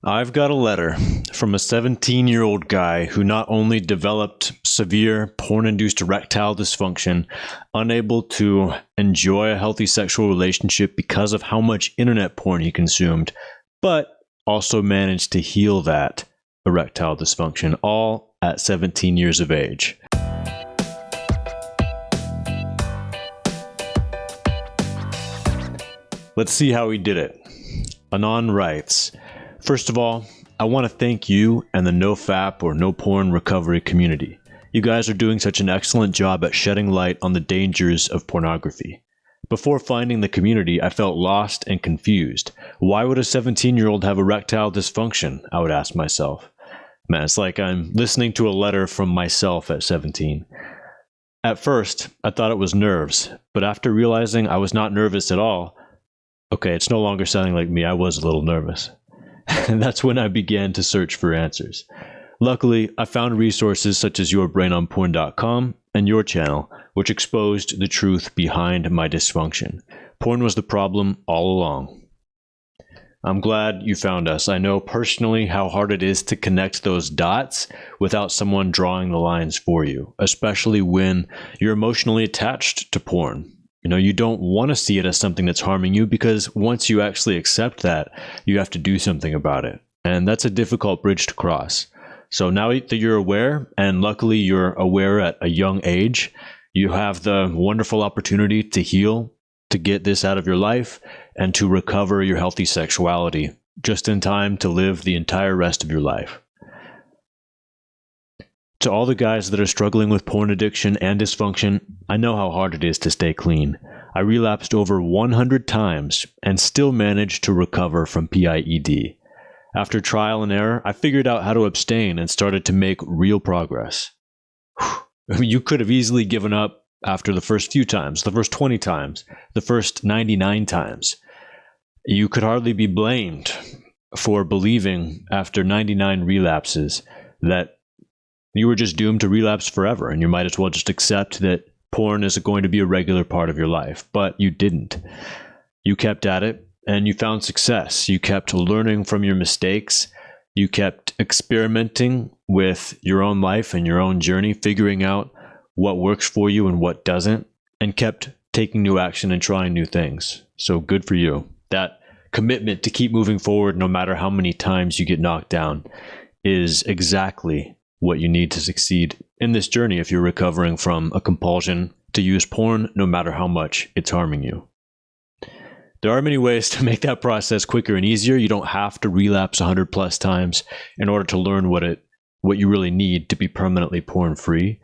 I've got a letter from a 17-year-old guy who not only developed severe porn-induced erectile dysfunction, unable to enjoy a healthy sexual relationship because of how much internet porn he consumed, but also managed to heal that erectile dysfunction, all at 17 years of age. Let's see how he did it. Anon writes, "First of all, I want to thank you and the NoFap or No Porn Recovery community. You guys are doing such an excellent job at shedding light on the dangers of pornography. Before finding the community, I felt lost and confused. Why would a 17-year-old have erectile dysfunction? I would ask myself. Man, it's like I'm listening to a letter from myself at 17. At first, I thought it was nerves, but after realizing I was not nervous at all, okay, it's no longer sounding like me. I was a little nervous. And that's when I began to search for answers. Luckily, I found resources such as yourbrainonporn.com and your channel, which exposed the truth behind my dysfunction. Porn was the problem all along. I'm glad you found us. I know personally how hard it is to connect those dots without someone drawing the lines for you, especially when you're emotionally attached to porn. You don't want to see it as something that's harming you, because once you actually accept that, you have to do something about it. And that's a difficult bridge to cross. So now that you're aware, and luckily you're aware at a young age, you have the wonderful opportunity to heal, to get this out of your life, and to recover your healthy sexuality just in time to live the entire rest of your life. To all the guys that are struggling with porn addiction and dysfunction, I know how hard it is to stay clean. I relapsed over 100 times and still managed to recover from PIED. After trial and error, I figured out how to abstain and started to make real progress. You could have easily given up after the first few times, the first 20 times, the first 99 times. You could hardly be blamed for believing after 99 relapses that you were just doomed to relapse forever, and you might as well just accept that porn is going to be a regular part of your life. But you didn't. You kept at it, and you found success. You kept learning from your mistakes. You kept experimenting with your own life and your own journey, figuring out what works for you and what doesn't, and kept taking new action and trying new things. So good for you. That commitment to keep moving forward no matter how many times you get knocked down is exactly what you need to succeed in this journey if you're recovering from a compulsion to use porn, no matter how much it's harming you. There are many ways to make that process quicker and easier. You don't have to relapse 100 plus times in order to learn what you really need to be permanently porn free.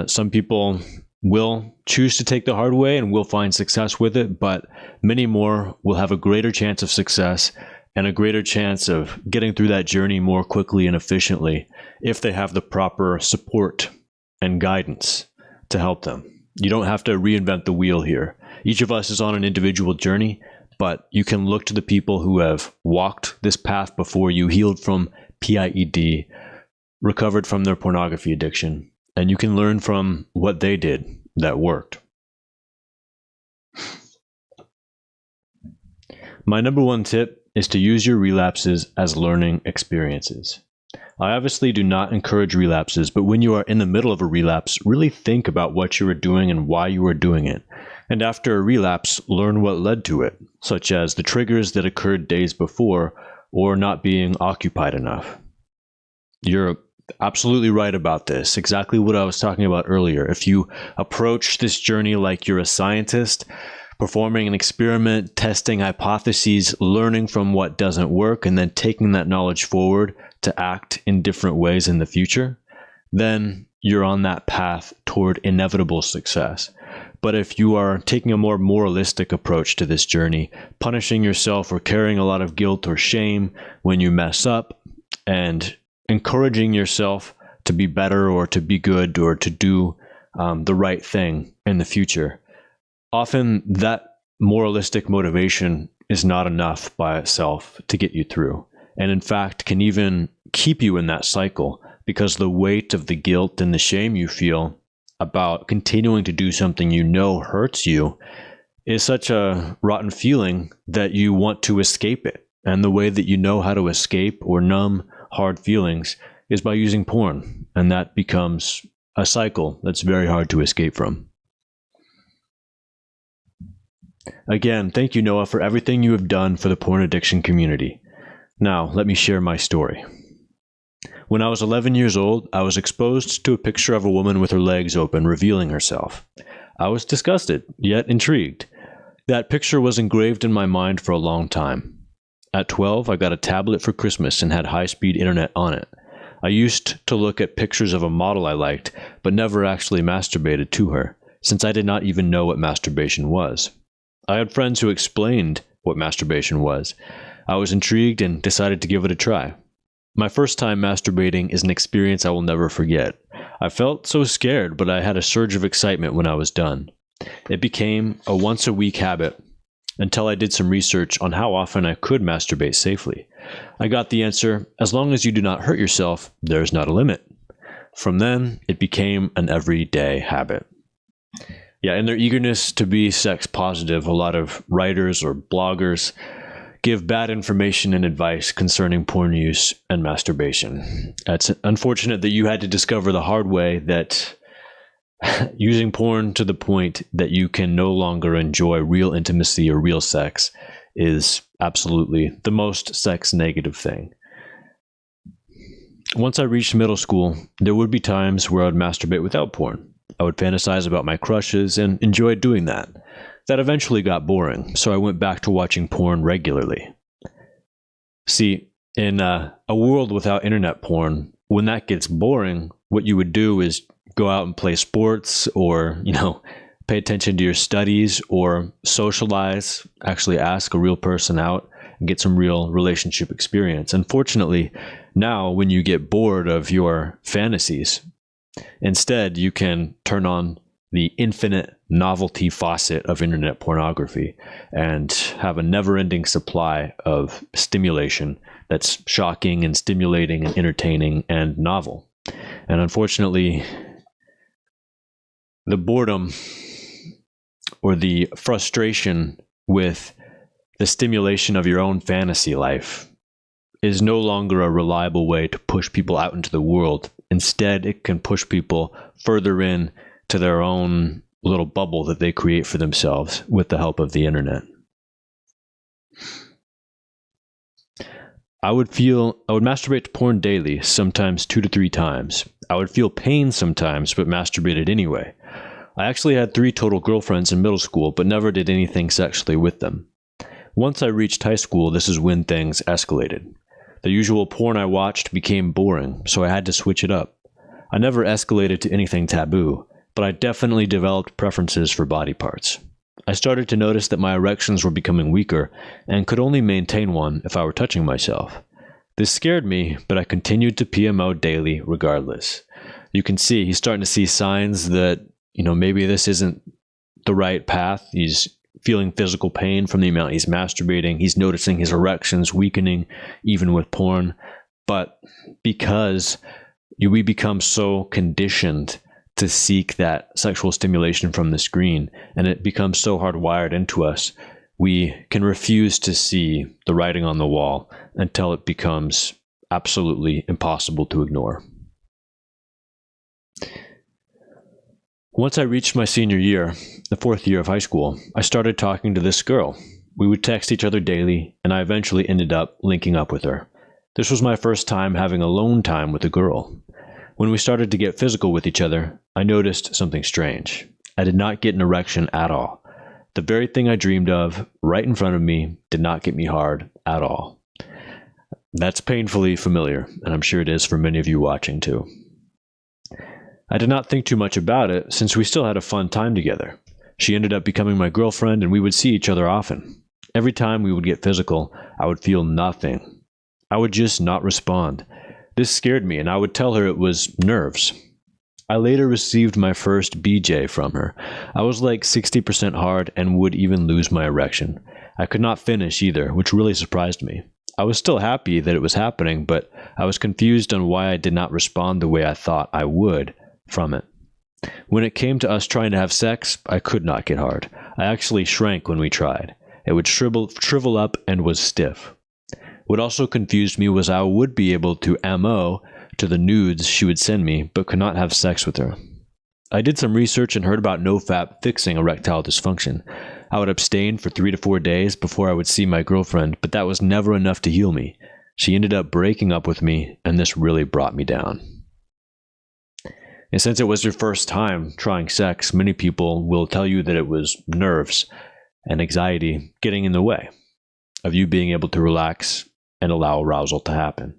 Some people will choose to take the hard way and will find success with it, but many more will have a greater chance of success and a greater chance of getting through that journey more quickly and efficiently if they have the proper support and guidance to help them. You don't have to reinvent the wheel here. Each of us is on an individual journey, but you can look to the people who have walked this path before you, healed from PIED, recovered from their pornography addiction, and you can learn from what they did that worked. My number one tip is to use your relapses as learning experiences. I obviously do not encourage relapses, but when you are in the middle of a relapse, really think about what you were doing and why you were doing it. And after a relapse, learn what led to it, such as the triggers that occurred days before or not being occupied enough. You're absolutely right about this. Exactly what I was talking about earlier. If you approach this journey like you're a scientist, performing an experiment, testing hypotheses, learning from what doesn't work, and then taking that knowledge forward to act in different ways in the future, then you're on that path toward inevitable success. But if you are taking a more moralistic approach to this journey, punishing yourself or carrying a lot of guilt or shame when you mess up, and encouraging yourself to be better or to be good or to do the right thing in the future, often that moralistic motivation is not enough by itself to get you through, and in fact can even keep you in that cycle, because the weight of the guilt and the shame you feel about continuing to do something you know hurts you is such a rotten feeling that you want to escape it. And the way that you know how to escape or numb hard feelings is by using porn. And that becomes a cycle that's very hard to escape from. Again, thank you, Noah, for everything you have done for the porn addiction community. Now, let me share my story. When I was 11 years old, I was exposed to a picture of a woman with her legs open, revealing herself. I was disgusted, yet intrigued. That picture was engraved in my mind for a long time. At 12, I got a tablet for Christmas and had high-speed internet on it. I used to look at pictures of a model I liked, but never actually masturbated to her, since I did not even know what masturbation was. I had friends who explained what masturbation was. I was intrigued and decided to give it a try. My first time masturbating is an experience I will never forget. I felt so scared, but I had a surge of excitement when I was done. It became a once-a-week habit until I did some research on how often I could masturbate safely. I got the answer, as long as you do not hurt yourself, there is not a limit. From then, it became an everyday habit. Yeah, in their eagerness to be sex positive, a lot of writers or bloggers give bad information and advice concerning porn use and masturbation. It's unfortunate that you had to discover the hard way that using porn to the point that you can no longer enjoy real intimacy or real sex is absolutely the most sex negative thing. Once I reached middle school, there would be times where I would masturbate without porn. I would fantasize about my crushes and enjoyed doing that. That eventually got boring, so I went back to watching porn regularly. See, in a world without internet porn, when that gets boring, what you would do is go out and play sports or, pay attention to your studies or socialize, actually ask a real person out and get some real relationship experience. Unfortunately, now when you get bored of your fantasies, instead you can turn on the infinite novelty faucet of internet pornography and have a never-ending supply of stimulation that's shocking and stimulating and entertaining and novel. And unfortunately, the boredom or the frustration with the stimulation of your own fantasy life is no longer a reliable way to push people out into the world. Instead, it can push people further in to their own little bubble that they create for themselves with the help of the internet. I would masturbate to porn daily, sometimes 2 to 3 times. I would feel pain sometimes, but masturbated anyway. I actually had 3 total girlfriends in middle school, but never did anything sexually with them. Once I reached high school, this is when things escalated. The usual porn I watched became boring, so I had to switch it up. I never escalated to anything taboo, but I definitely developed preferences for body parts. I started to notice that my erections were becoming weaker and could only maintain one if I were touching myself. This scared me, but I continued to PMO daily regardless. You can see he's starting to see signs that, maybe this isn't the right path. He's feeling physical pain from the amount he's masturbating. He's noticing his erections weakening even with porn. But because we become so conditioned to seek that sexual stimulation from the screen, and it becomes so hardwired into us, we can refuse to see the writing on the wall until it becomes absolutely impossible to ignore. Once I reached my senior year, the 4th year of high school, I started talking to this girl. We would text each other daily, and I eventually ended up linking up with her. This was my first time having alone time with a girl. When we started to get physical with each other, I noticed something strange. I did not get an erection at all. The very thing I dreamed of, right in front of me, did not get me hard at all. That's painfully familiar, and I'm sure it is for many of you watching too. I did not think too much about it, since we still had a fun time together. She ended up becoming my girlfriend, and we would see each other often. Every time we would get physical, I would feel nothing. I would just not respond. This scared me, and I would tell her it was nerves. I later received my first BJ from her. I was like 60% hard and would even lose my erection. I could not finish either, which really surprised me. I was still happy that it was happening, but I was confused on why I did not respond the way I thought I would from it. When it came to us trying to have sex, I could not get hard. I actually shrank when we tried. It would shrivel up and was stiff. What also confused me was I would be able to MO to the nudes she would send me, but could not have sex with her. I did some research and heard about no-fap fixing erectile dysfunction. I would abstain for 3 to 4 days before I would see my girlfriend, but that was never enough to heal me. She ended up breaking up with me, and this really brought me down. And since it was your first time trying sex, many people will tell you that it was nerves and anxiety getting in the way of you being able to relax and allow arousal to happen.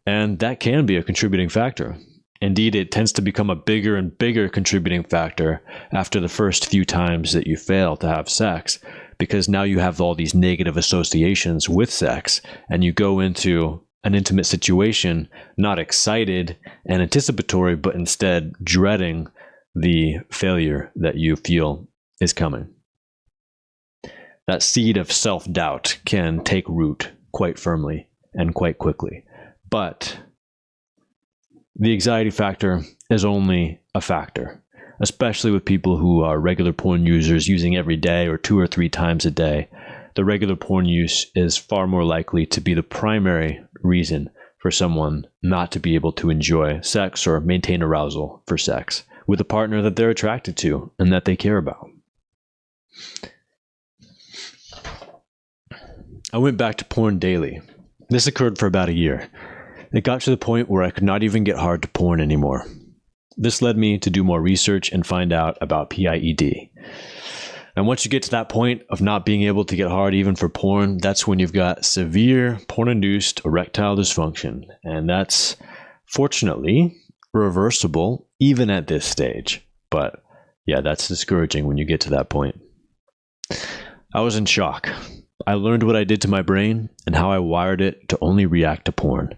And that can be a contributing factor. Indeed, it tends to become a bigger and bigger contributing factor after the first few times that you fail to have sex, because now you have all these negative associations with sex, and you go into an intimate situation not excited and anticipatory, but instead dreading the failure that you feel is coming. That seed of self-doubt can take root quite firmly and quite quickly. But the anxiety factor is only a factor, especially with people who are regular porn users using every day or 2 or 3 times a day. The regular porn use is far more likely to be the primary reason for someone not to be able to enjoy sex or maintain arousal for sex with a partner that they're attracted to and that they care about. I went back to porn daily. This occurred for about a year. It got to the point where I could not even get hard to porn anymore. This led me to do more research and find out about PIED. And once you get to that point of not being able to get hard even for porn, that's when you've got severe porn-induced erectile dysfunction. And that's, fortunately, reversible even at this stage. But yeah, that's discouraging when you get to that point. I was in shock. I learned what I did to my brain and how I wired it to only react to porn.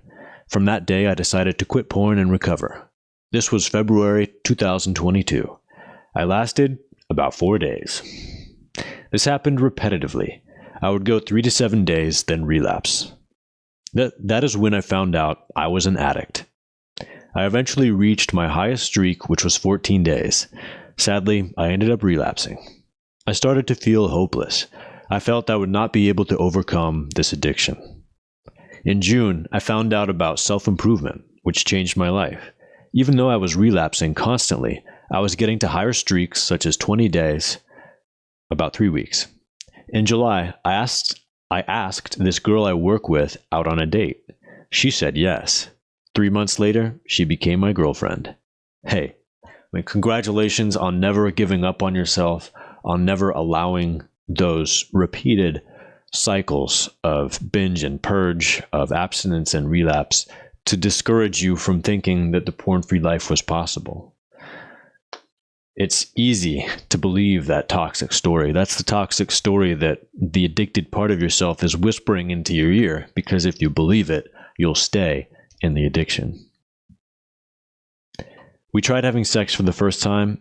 From that day, I decided to quit porn and recover. This was February 2022. I lasted about 4 days. This happened repetitively. I would go 3 to 7 days, then relapse. That is when I found out I was an addict. I eventually reached my highest streak, which was 14 days. Sadly, I ended up relapsing. I started to feel hopeless. I felt I would not be able to overcome this addiction. In June, I found out about self-improvement, which changed my life. Even though I was relapsing constantly, I was getting to higher streaks, such as 20 days, about 3 weeks. In July, I asked this girl I work with out on a date. She said yes. 3 months later, she became my girlfriend. Hey, congratulations on never giving up on yourself, on never allowing those repeated cycles of binge and purge, of abstinence and relapse, to discourage you from thinking that the porn-free life was possible. It's easy to believe that toxic story. That's the toxic story that the addicted part of yourself is whispering into your ear, because if you believe it, you'll stay in the addiction. We tried having sex for the first time,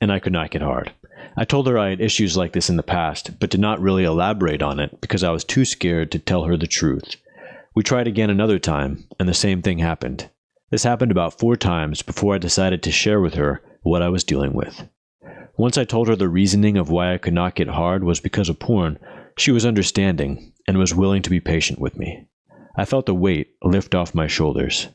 and I could not get hard. I told her I had issues like this in the past, but did not really elaborate on it because I was too scared to tell her the truth. We tried again another time, and the same thing happened. This happened about 4 times before I decided to share with her what I was dealing with. Once I told her the reasoning of why I could not get hard was because of porn, she was understanding and was willing to be patient with me. I felt a weight lift off my shoulders.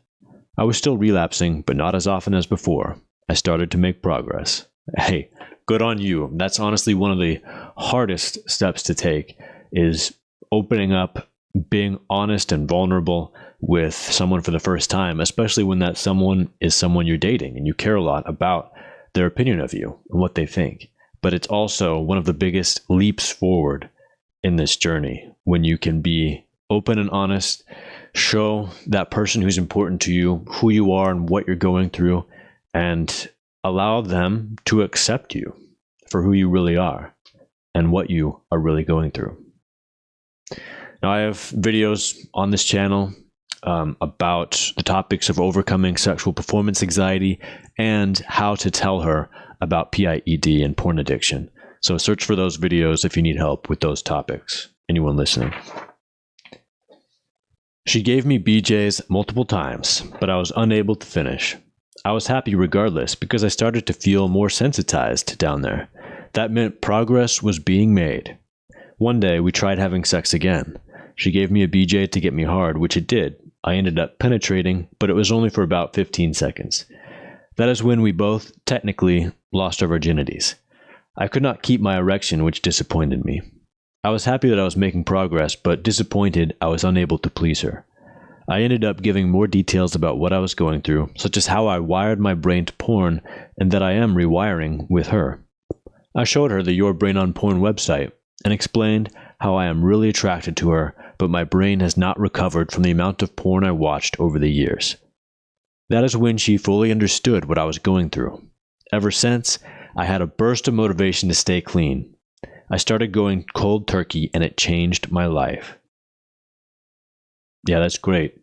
I was still relapsing, but not as often as before. I started to make progress. Hey, good on you. That's honestly one of the hardest steps to take, is opening up, being honest and vulnerable with someone for the first time, especially when that someone is someone you're dating and you care a lot about their opinion of you and what they think. But it's also one of the biggest leaps forward in this journey when you can be open and honest, show that person who's important to you who you are and what you're going through, and allow them to accept you for who you really are and what you are really going through. Now, I have videos on this channel about the topics of overcoming sexual performance anxiety and how to tell her about PIED and porn addiction. So search for those videos if you need help with those topics. Anyone listening? She gave me BJ's multiple times, but I was unable to finish. I was happy regardless because I started to feel more sensitized down there. That meant progress was being made. One day we tried having sex again. She gave me a BJ to get me hard, which it did. I ended up penetrating, but it was only for about 15 seconds. That is when we both, technically, lost our virginities. I could not keep my erection, which disappointed me. I was happy that I was making progress, but disappointed I was unable to please her. I ended up giving more details about what I was going through, such as how I wired my brain to porn and that I am rewiring with her. I showed her the Your Brain on Porn website and explained how I am really attracted to her, but my brain has not recovered from the amount of porn I watched over the years. That is when she fully understood what I was going through. Ever since, I had a burst of motivation to stay clean. I started going cold turkey and it changed my life. Yeah, that's great.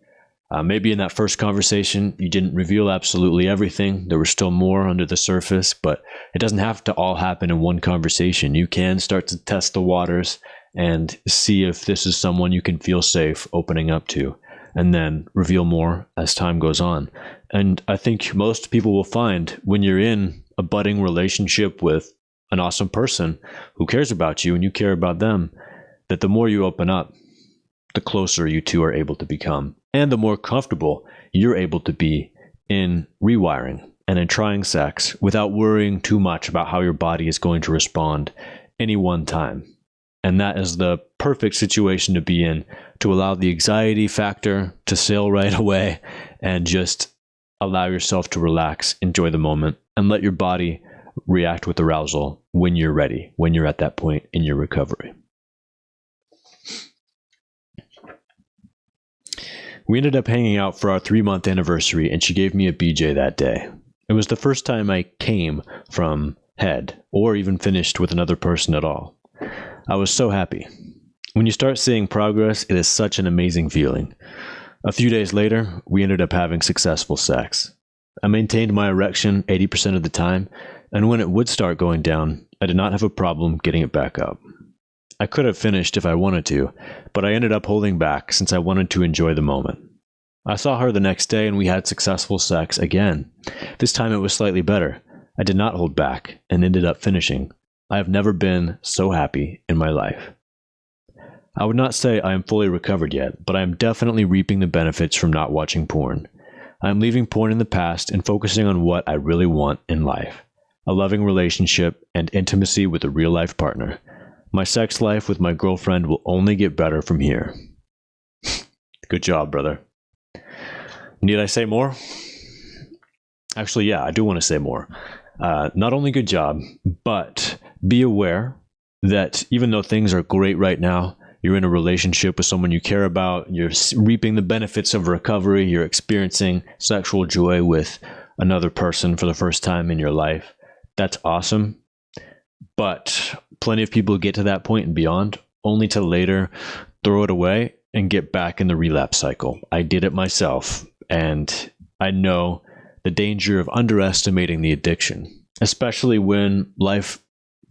Maybe in that first conversation, you didn't reveal absolutely everything. There was still more under the surface, but it doesn't have to all happen in one conversation. You can start to test the waters and see if this is someone you can feel safe opening up to, and then reveal more as time goes on. And I think most people will find when you're in a budding relationship with an awesome person who cares about you and you care about them, that the more you open up, the closer you two are able to become, and the more comfortable you're able to be in rewiring and in trying sex without worrying too much about how your body is going to respond any one time. And that is the perfect situation to be in, to allow the anxiety factor to sail right away and just allow yourself to relax, enjoy the moment, and let your body react with arousal when you're ready, when you're at that point in your recovery. We ended up hanging out for our 3-month anniversary, and she gave me a BJ that day. It was the first time I came from head, or even finished with another person at all. I was so happy. When you start seeing progress, it is such an amazing feeling. A few days later, we ended up having successful sex. I maintained my erection 80% of the time, and when it would start going down, I did not have a problem getting it back up. I could have finished if I wanted to, but I ended up holding back since I wanted to enjoy the moment. I saw her the next day and we had successful sex again. This time it was slightly better. I did not hold back and ended up finishing. I have never been so happy in my life. I would not say I am fully recovered yet, but I am definitely reaping the benefits from not watching porn. I am leaving porn in the past and focusing on what I really want in life: a loving relationship and intimacy with a real-life partner. My sex life with my girlfriend will only get better from here. Good job, brother. Need I say more? Actually, yeah, I do want to say more. Not only good job, but be aware that even though things are great right now, you're in a relationship with someone you care about, you're reaping the benefits of recovery, you're experiencing sexual joy with another person for the first time in your life. That's awesome. But plenty of people get to that point and beyond, only to later throw it away and get back in the relapse cycle. I did it myself, and I know the danger of underestimating the addiction, especially when life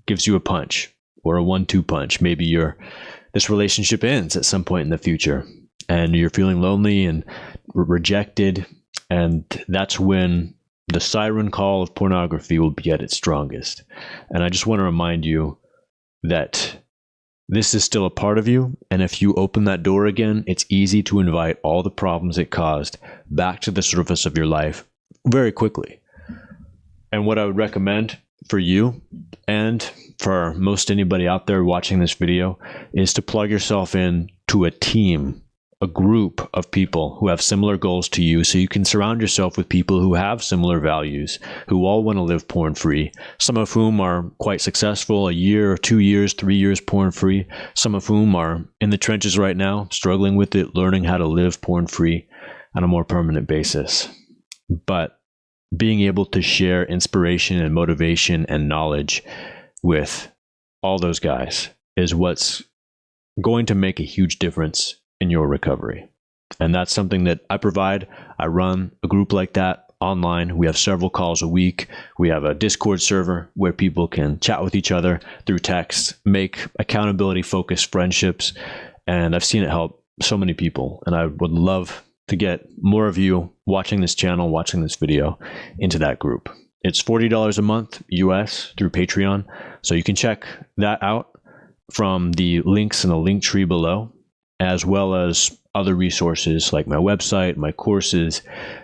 gives you a punch or a 1-2 punch. Maybe this relationship ends at some point in the future and you're feeling lonely and rejected, and that's when the siren call of pornography will be at its strongest. And I just want to remind you that this is still a part of you, and if you open that door again, it's easy to invite all the problems it caused back to the surface of your life very quickly. And what I would recommend for you and for most anybody out there watching this video is to plug yourself in to a team, a group of people who have similar goals to you, so you can surround yourself with people who have similar values, who all want to live porn-free, some of whom are quite successful, 1 year, 2 years, 3 years porn-free, some of whom are in the trenches right now, struggling with it, learning how to live porn-free on a more permanent basis. But being able to share inspiration and motivation and knowledge with all those guys is what's going to make a huge difference in your recovery. And that's something that I provide. I run a group like that online. We have several calls a week. We have a Discord server where people can chat with each other through text, make accountability focused friendships. And I've seen it help so many people. And I would love to get more of you watching this channel, watching this video, into that group. It's $40 a month US through Patreon. So you can check that out from the links in the link tree below. as well as other resources like my website, my courses,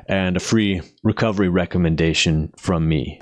and a free recovery recommendation from me.